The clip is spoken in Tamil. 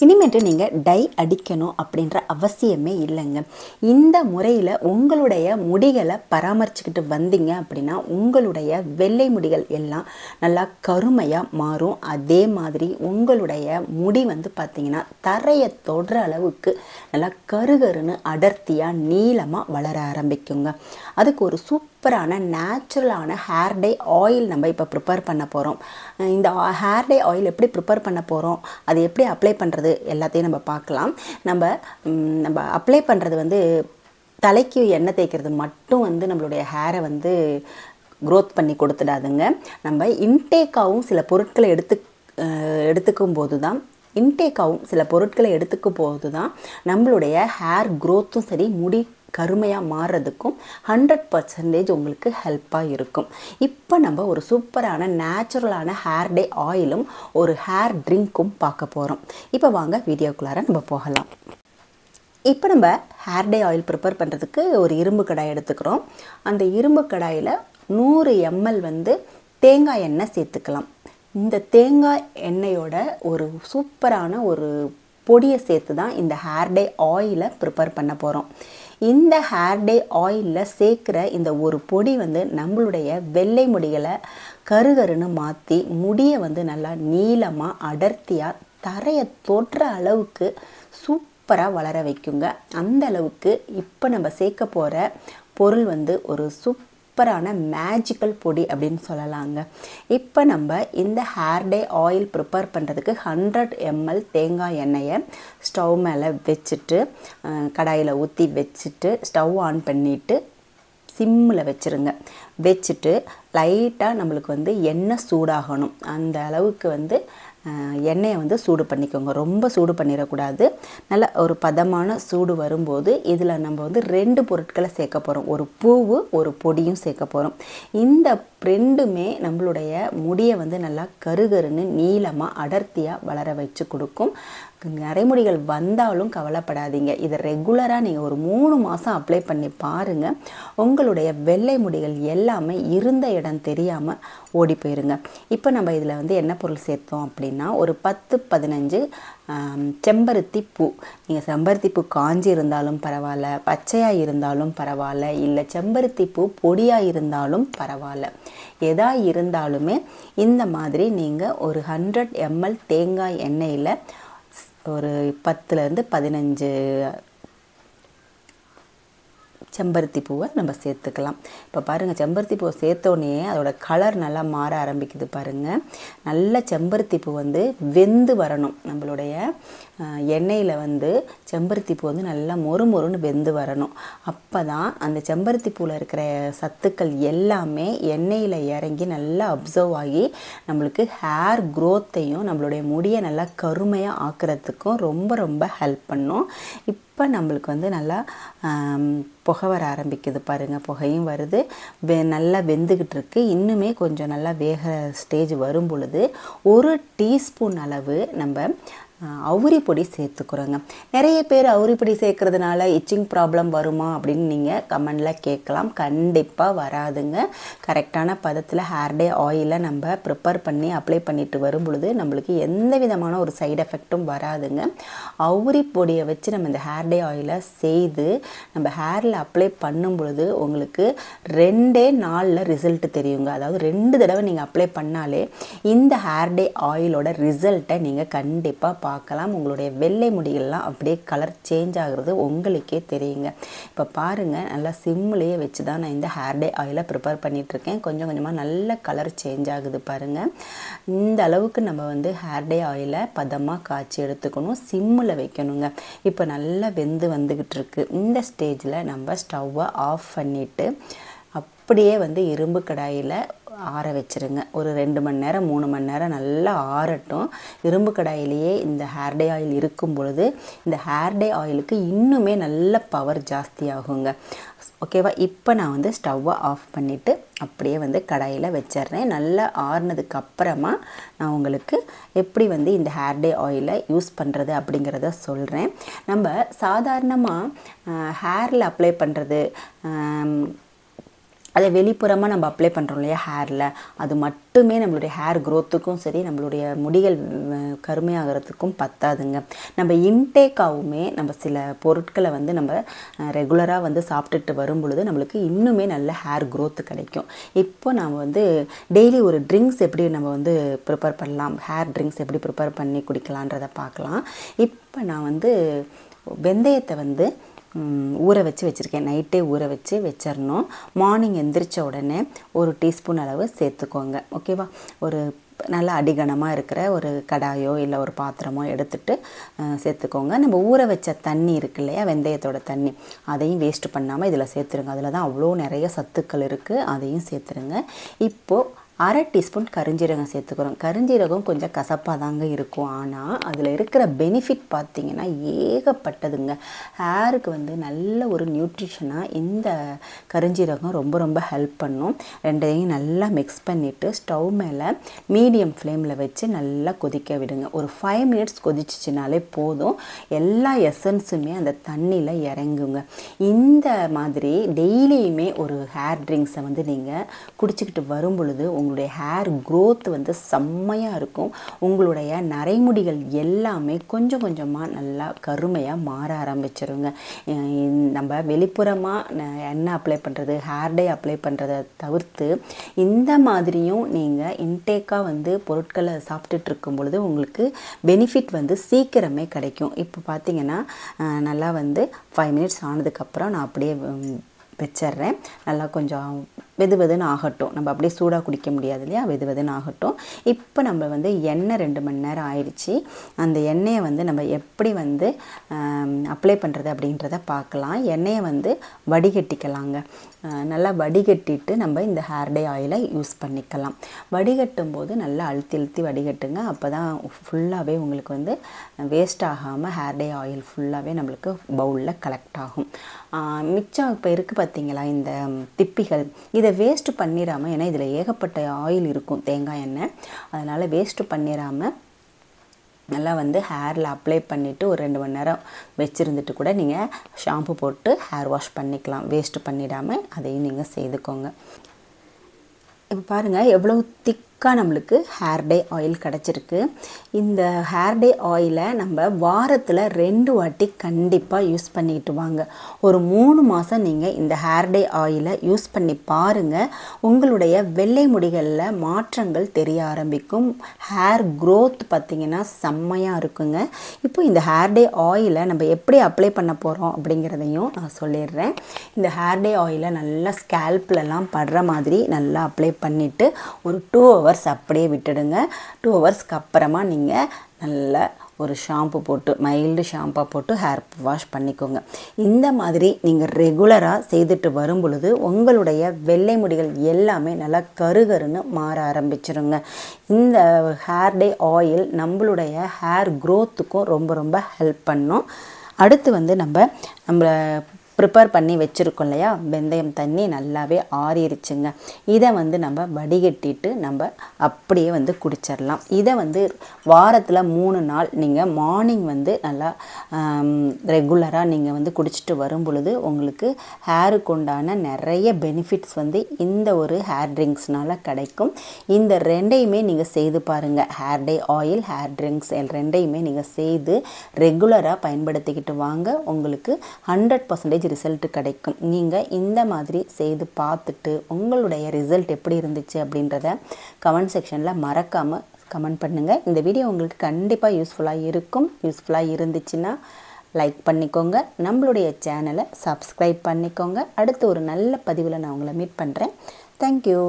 இனிமேட்டு நீங்கள் டை அடிக்கணும் அப்படின்ற அவசியமே இல்லைங்க. இந்த முறையில் உங்களுடைய முடிகளை பராமரிச்சுக்கிட்டு வந்தீங்க அப்படின்னா உங்களுடைய வெள்ளை முடிகள் எல்லாம் நல்லா கருமையாக மாறும். அதே மாதிரி உங்களுடைய முடி பார்த்திங்கன்னா தரையை தொடுற அளவுக்கு நல்லா கருகருன்னு அடர்த்தியாக நீளமாக வளர ஆரம்பிக்குங்க. அதுக்கு ஒரு சூப்பரான நேச்சுரலான ஹேர் டை ஆயில் நம்ம இப்போ ப்ரிப்பேர் பண்ண போகிறோம். இந்த ஹேர் டை ஆயில் எப்படி ப்ரிப்பேர் பண்ண போகிறோம், அது எப்படி அப்ளை பண்ணுறது எல்லாத்தையும் நம்ம பார்க்கலாம். நம்ம அப்ளை பண்ணுறது தலைக்கு எண்ணெய் தேய்க்கிறது மட்டும் நம்மளுடைய ஹேரை க்ரோத் பண்ணி கொடுத்துடாதுங்க. நம்ம இன்டேக்காகவும் சில பொருட்களை எடுத்துக்கும் போது தான் நம்மளுடைய ஹேர் க்ரோத்தும் சரி முடி கருமையாக மாறுறதுக்கும் 100% உங்களுக்கு ஹெல்ப்பாக இருக்கும். இப்போ நம்ம ஒரு சூப்பரான நேச்சுரலான ஹேர் டே ஆயிலும் ஒரு ஹேர் ட்ரிங்க்கும் பார்க்க போகிறோம். இப்போ வாங்க வீடியோக்குள்ளார நம்ம போகலாம். இப்போ நம்ம ஹேர் டே ஆயில் ப்ரிப்பேர் பண்ணுறதுக்கு ஒரு இரும்பு கடாய் எடுத்துக்கிறோம். அந்த இரும்பு கடாயில் 100 ml தேங்காய் எண்ணெய் சேர்த்துக்கலாம். இந்த தேங்காய் எண்ணெயோட ஒரு சூப்பரான ஒரு பொடியை சேர்த்து தான் இந்த ஹேர் டே ஆயிலை ப்ரிப்பேர் பண்ண போகிறோம். இந்த ஹேர் டே ஆயிலில் சேர்க்குற இந்த ஒரு பொடி நம்மளுடைய வெள்ளை முடிகளை கருகருன்னு மாற்றி முடியை நல்லா நீளமாக அடர்த்தியாக தரையை தொடுற அளவுக்கு சூப்பராக வளர வைக்குங்க. அந்த அளவுக்கு இப்போ நம்ம சேர்க்க போகிற பொருள் ஒரு சூப்பரான மேஜிக்கல் பொடி அப்படின்னு சொல்லலாங்க. இப்போ நம்ம இந்த ஹேர் டே ஆயில் ப்ரிப்பேர் பண்ணுறதுக்கு 100 ml தேங்காய் எண்ணெயை ஸ்டவ் மேலே வச்சுட்டு கடாயில் ஊற்றி வச்சுட்டு ஸ்டவ் ஆன் பண்ணிவிட்டு சிம்மில் வச்சுருங்க. வச்சுட்டு லைட்டாக நம்மளுக்கு எண்ணெய் சூடாகணும். அந்த அளவுக்கு எண்ணெயை சூடு பண்ணிக்கோங்க. ரொம்ப சூடு பண்ணிடக்கூடாது. நல்ல ஒரு பதமான சூடு வரும்போது இதில் நம்ம 2 பொருட்களை சேர்க்க போகிறோம். ஒரு பூவு ஒரு பொடியும் சேர்க்க போகிறோம். இந்த ரெண்டுமே நம்மளுடைய முடியை நல்லா கருகருன்னு நீளமாக அடர்த்தியாக வளர வச்சு கொடுக்கும். நரைமுடிகள் வந்தாலும் கவலைப்படாதீங்க. இதை ரெகுலராக நீங்கள் ஒரு 3 மாதம் அப்ளை பண்ணி பாருங்கள். உங்களுடைய வெள்ளை முடிகள் எல்லாமே இருந்த இடம் தெரியாமல் ஓடி போயிருங்க. இப்போ நம்ம இதில் என்ன பொருள் சேர்த்தோம் அப்படின்னா ஒரு 10-15 செம்பருத்தி பூ. நீங்கள் செம்பருத்தி பூ காஞ்சி இருந்தாலும் பரவாயில்ல, பச்சையாக இருந்தாலும் பரவாயில்ல, இல்லை செம்பருத்தி பூ பொடியாக இருந்தாலும் பரவாயில்ல, எதா இருந்தாலுமே இந்த மாதிரி நீங்கள் ஒரு 100 ml தேங்காய் எண்ணெயில் ஒரு 10-15 செம்பருத்தி பூவை நம்ம சேர்த்துக்கலாம். இப்போ பாருங்கள், செம்பருத்தி பூவை சேர்த்தோடனே அதோட கலர் நல்லா மாற ஆரம்பிக்குது பாருங்கள். நல்ல செம்பருத்தி பூ வெந்து வரணும். நம்மளுடைய எண்ணெயில் செம்பருத்தி பூ நல்லா மொறுமொறுன்னு வெந்து வரணும். அப்போ தான் அந்த செம்பருத்தி பூவில் இருக்கிற சத்துக்கள் எல்லாமே எண்ணெயில் இறங்கி நல்லா அப்சர்வ் ஆகி நம்மளுக்கு ஹேர் க்ரோத்தையும் நம்மளுடைய முடியை நல்லா கருமையாக ஆக்கிறதுக்கும் ரொம்ப ரொம்ப ஹெல்ப் பண்ணும். இப்போ நம்மளுக்கு நல்லா புகை வர ஆரம்பிக்குது பாருங்கள். புகையும் வருது, நல்லா வெந்துக்கிட்டு இருக்கு. இன்னுமே கொஞ்சம் நல்லா வேக ஸ்டேஜ் வரும் பொழுது 1 டீஸ்பூன் அளவு நம்ம அவுரி பொடி சேர்த்துக்கிறோங்க. நிறைய பேர் அவுரி பொடி சேர்க்கறதுனால இச்சிங் ப்ராப்ளம் வருமா அப்படின்னு நீங்கள் கமெண்டில் கேட்கலாம். கண்டிப்பாக வராதுங்க. கரெக்டான பதத்தில் ஹேர் டே ஆயிலை நம்ம ப்ரிப்பேர் பண்ணி அப்ளை பண்ணிட்டு வரும் பொழுது நம்மளுக்கு எந்த விதமான ஒரு சைடு எஃபெக்டும் வராதுங்க. அவுரி பொடியை வச்சு நம்ம இந்த ஹேர் டே ஆயிலை செய்து நம்ம ஹேரில் அப்ளை பண்ணும் பொழுது உங்களுக்கு 2 நாளில் ரிசல்ட் தெரியுங்க. அதாவது 2 தடவை நீங்கள் அப்ளை பண்ணாலே இந்த ஹேர் டே ஆயிலோட ரிசல்ட்டை நீங்கள் கண்டிப்பாக பார்க்கலாம். உங்களுடைய வெள்ளை முடிகள்லாம் அப்படியே கலர் சேஞ்ச் ஆகுறது உங்களுக்கே தெரியுங்க. இப்போ பாருங்கள், நல்லா சிம்லேயே வச்சு தான் நான் இந்த ஹேர் டே ஆயிலை ப்ரிப்பேர் பண்ணிகிட்ருக்கேன். கொஞ்சம் கொஞ்சமாக நல்ல கலர் சேஞ்ச் ஆகுது பாருங்கள். இந்த அளவுக்கு நம்ம ஹேர் டே ஆயிலை பதமாக காய்ச்சி எடுத்துக்கணும். சிம்மில் வைக்கணுங்க. இப்போ நல்லா வெந்து வந்துக்கிட்டு இருக்கு. இந்த ஸ்டேஜில் நம்ம ஸ்டவ்வை ஆஃப் பண்ணிவிட்டு அப்படியே இரும்பு கடாயில் ஆற வச்சுருங்க. ஒரு 2 மணி நேரம் 3 மணி நேரம் நல்லா ஆறட்டும். இரும்பு கடாயிலேயே இந்த ஹேர் டே ஆயில் இருக்கும் பொழுது இந்த ஹேர் டே ஆயிலுக்கு இன்னுமே நல்ல பவர் ஜாஸ்தி ஆகுங்க. ஓகேவா? இப்போ நான் ஸ்டவ்வை ஆஃப் பண்ணிவிட்டு அப்படியே கடாயில் வச்சிட்றேன். நல்லா ஆறுனதுக்கு அப்புறமா நான் உங்களுக்கு எப்படி இந்த ஹேர் டே ஆயிலை யூஸ் பண்ணுறது அப்படிங்கிறத சொல்கிறேன். நம்ம சாதாரணமாக ஹேரில் அப்ளை பண்ணுறது அதை வெளிப்புறமாக நம்ம அப்ளை பண்ணுறோம் இல்லையா ஹேரில், அது மட்டுமே நம்மளுடைய ஹேர் க்ரோத்துக்கும் சரி நம்மளுடைய முடிகள் கருமையாகிறதுக்கும் பத்தாதுங்க. நம்ம இன்டேக்காகவுமே நம்ம சில பொருட்களை வந்து நம்ம ரெகுலராக வந்து சாப்பிட்டுட்டு வரும் பொழுது நம்மளுக்கு இன்னுமே நல்ல ஹேர் க்ரோத்து கிடைக்கும். இப்போ நாம் வந்து டெய்லி ஒரு ட்ரிங்க்ஸ் எப்படி நம்ம வந்து ப்ரிப்பேர் பண்ணலாம், ஹேர் ட்ரிங்க்ஸ் எப்படி ப்ரிப்பேர் பண்ணி குடிக்கலான்றதை பார்க்கலாம். இப்போ நான் வந்து வெந்தயத்தை வந்து ஊற வச்சு வச்சுருக்கேன். நைட்டே ஊற வச்சு வச்சிடணும். மார்னிங் எந்திரிச்ச உடனே ஒரு டீஸ்பூன் அளவு சேர்த்துக்கோங்க. ஓகேவா? ஒரு நல்லா அடிகனமாக இருக்கிற ஒரு கடாயோ இல்லை ஒரு பாத்திரமோ எடுத்துகிட்டு சேர்த்துக்கோங்க. நம்ம ஊற வச்ச தண்ணி இருக்கு இல்லையா, வெந்தயத்தோட தண்ணி, அதையும் வேஸ்ட் பண்ணாமல் இதில் சேர்த்துருங்க. அதில் தான் அவ்வளோ நிறைய சத்துக்கள் இருக்குது, அதையும் சேர்த்துருங்க. இப்போது அரை டீஸ்பூன் கருஞ்சீரகம் சேர்த்துக்கிறோம். கருஞ்சீரகம் கொஞ்சம் கசப்பாக தாங்க இருக்கும், ஆனால் அதில் இருக்கிற பெனிஃபிட் பார்த்திங்கன்னா ஏகப்பட்டதுங்க. ஹேருக்கு வந்து நல்ல ஒரு நியூட்ரிஷனாக இந்த கருஞ்சீரகம் ரொம்ப ரொம்ப ஹெல்ப் பண்ணும். ரெண்டையும் நல்லா மிக்ஸ் பண்ணிவிட்டு ஸ்டவ் மேலே மீடியம் ஃப்ளேமில் வச்சு நல்லா கொதிக்க விடுங்க. ஒரு 5 மினிட்ஸ் கொதிச்சிச்சினாலே போதும். எல்லா எசன்ஸுமே அந்த தண்ணியில் இறங்குங்க. இந்த மாதிரி டெய்லியுமே ஒரு ஹேர் ட்ரிங்க்ஸை வந்து நீங்கள் குடிச்சிக்கிட்டு வரும் பொழுது உங்களுடைய ஹேர் க்ரோத் வந்து செம்மையாக இருக்கும். உங்களுடைய நரைமுடிகள் எல்லாமே கொஞ்சம் கொஞ்சமாக நல்லா கருமையாக மாற ஆரம்பிச்சிருங்க. நம்ம வெளிப்புறமாக எண்ணெய் அப்ளை பண்ணுறது, ஹேர் டை அப்ளை பண்ணுறதை தவிர்த்து இந்த மாதிரியும் நீங்கள் இன்டேக்காக வந்து பொருட்களை சாப்பிட்டுட்டு இருக்கும் பொழுது உங்களுக்கு பெனிஃபிட் வந்து சீக்கிரமே கிடைக்கும். இப்போ பார்த்தீங்கன்னா நல்லா வந்து 5 மினிட்ஸ் ஆனதுக்கப்புறம் நான் அப்படியே வச்சிட்றேன். நல்லா கொஞ்சம் வெதுன்னு ஆகட்டும். நம்ம அப்படியே சூடாக குடிக்க முடியாது இல்லையா, வெதுன்னு ஆகட்டும். இப்போ நம்ம வந்து எண்ணெய் 2 மணி நேரம் ஆயிடுச்சு. அந்த எண்ணெயை வந்து நம்ம எப்படி வந்து அப்ளை பண்ணுறது அப்படின்றத பார்க்கலாம். எண்ணெயை வந்து வடிகட்டிக்கலாங்க. நல்லா வடிகட்டிட்டு நம்ம இந்த ஹேர் டை ஆயிலை யூஸ் பண்ணிக்கலாம். வடிகட்டும் போது நல்லா அழுத்தி வடிகட்டுங்க. அப்போ தான் ஃபுல்லாகவே உங்களுக்கு வந்து வேஸ்ட் ஆகாமல் ஹேர் டை ஆயில் ஃபுல்லாகவே நம்மளுக்கு பவுலில் கலெக்ட் ஆகும். மிச்சம் இப்போ இருக்குது பார்த்தீங்களா இந்த திப்பிகள், இதை வேஸ்ட்டு பண்ணிடாமல், ஏன்னா இதில் ஏகப்பட்ட ஆயில் இருக்கும், தேங்காய் எண்ணெய், அதனால் வேஸ்ட்டு பண்ணிடாமல் நல்லா வந்து ஹேரில் அப்ளை பண்ணிவிட்டு ஒரு 2 மணி நேரம் வச்சுருந்துட்டு கூட நீங்கள் ஷாம்பு போட்டு ஹேர் வாஷ் பண்ணிக்கலாம். வேஸ்ட்டு பண்ணிடாமல் அதையும் நீங்கள் செய்துக்கோங்க. இப்போ பாருங்கள் எவ்வளோ திக்காக நம்மளுக்கு ஹேர் டை ஆயில் கிடச்சிருக்கு. இந்த ஹேர் டை ஆயிலை நம்ம வாரத்தில் 2 வாட்டி கண்டிப்பாக யூஸ் பண்ணிக்கிட்டு வாங்க. ஒரு 3 மாதம் நீங்கள் இந்த ஹேர் டை ஆயிலை யூஸ் பண்ணி பாருங்கள். உங்களுடைய வெள்ளை முடிகளில் மாற்றங்கள் தெரிய ஆரம்பிக்கும். ஹேர் க்ரோத் பார்த்திங்கன்னா செம்மையாக இருக்குங்க. இப்போ இந்த ஹேர் டை ஆயிலை நம்ம எப்படி அப்ளை பண்ண போகிறோம் அப்படிங்கிறதையும் நான் சொல்லிடுறேன். இந்த ஹேர் டை ஆயிலை நல்லா ஸ்கேல்ப்லலாம் படுற மாதிரி நல்லா அப்ளை பண்ணிவிட்டு ஒரு 2 ஹவர்ஸ் அப்படியே விட்டுடுங்க. 2 ஹவர்ஸ்க்கு அப்புறமா நீங்கள் நல்லா ஒரு ஷாம்பு போட்டு, மைல்டு ஷாம்பா போட்டு ஹேர் வாஷ் பண்ணிக்கோங்க. இந்த மாதிரி நீங்கள் ரெகுலராக செய்துட்டு வரும் பொழுது உங்களுடைய வெள்ளை முடிகள் எல்லாமே நல்லா கருகருன்னு மாற ஆரம்பிச்சிருங்க. இந்த ஹேர் டை ஆயில் நம்மளுடைய ஹேர் க்ரோத்துக்கும் ரொம்ப ரொம்ப ஹெல்ப் பண்ணும். அடுத்து வந்து நம்ம ப்ரிப்பேர் பண்ணி வச்சுருக்கோம் இல்லையா, வெந்தயம் தண்ணி நல்லாவே ஆறிடுச்சுங்க. இதை வந்து நம்ம வடிகட்டிட்டு நம்ம அப்படியே வந்து குடிச்சிடலாம். இதை வந்து வாரத்தில் 3 நாள் நீங்கள் மார்னிங் வந்து நல்லா ரெகுலராக நீங்கள் வந்து குடிச்சிட்டு வரும் பொழுது உங்களுக்கு ஹேருக்கு உண்டான நிறைய பெனிஃபிட்ஸ் வந்து இந்த ஒரு ஹேர் ட்ரிங்க்ஸ்னால் கிடைக்கும். இந்த ரெண்டையுமே நீங்கள் செய்து பாருங்கள். Hair dye oil, hair drinks ரெண்டையுமே நீங்கள் செய்து ரெகுலராக பயன்படுத்திக்கிட்டு வாங்க. உங்களுக்கு 100% ரிசல்ட் கிடைக்கும். நீங்கள் இந்த மாதிரி செய்து பார்த்துட்டு உங்களுடைய ரிசல்ட் எப்படி இருந்துச்சு அப்படின்றத கமெண்ட் செக்ஷனில் மறக்காமல் கமெண்ட் பண்ணுங்கள். இந்த வீடியோ உங்களுக்கு கண்டிப்பாக யூஸ்ஃபுல்லாக இருக்கும். யூஸ்ஃபுல்லாக இருந்துச்சுன்னா லைக் பண்ணிக்கோங்க. நம்மளுடைய சேனலை சப்ஸ்கிரைப் பண்ணிக்கோங்க. அடுத்து ஒரு நல்ல பதிவில் நான் உங்களை மீட் பண்ணுறேன். தேங்க்யூ.